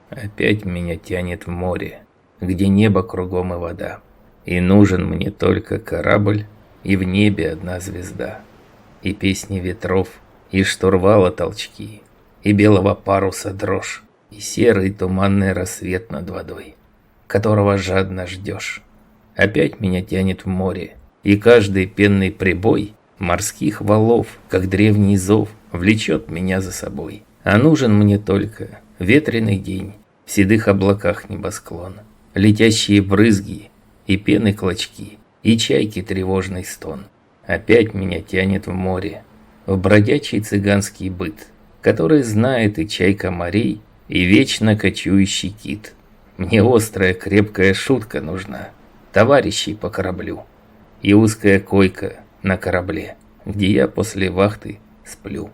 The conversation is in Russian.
Опять меня тянет в море, где небо кругом и вода. И нужен мне только корабль, и в небе одна звезда. И песни ветров, и штурвала толчки, и белого паруса дрожь, и серый туманный рассвет над водой, которого жадно ждешь. Опять меня тянет в море, и каждый пенный прибой морских валов, как древний зов, влечет меня за собой. А нужен мне только ветреный день, в седых облаках небосклон, летящие брызги и пены клочки, и чайки тревожный стон. Опять меня тянет в море, в бродячий цыганский быт, который знает и чайка морей, и вечно кочующий кит. Мне острая крепкая шутка нужна, товарищей по кораблю, и узкая койка на корабле, где я после вахты сплю.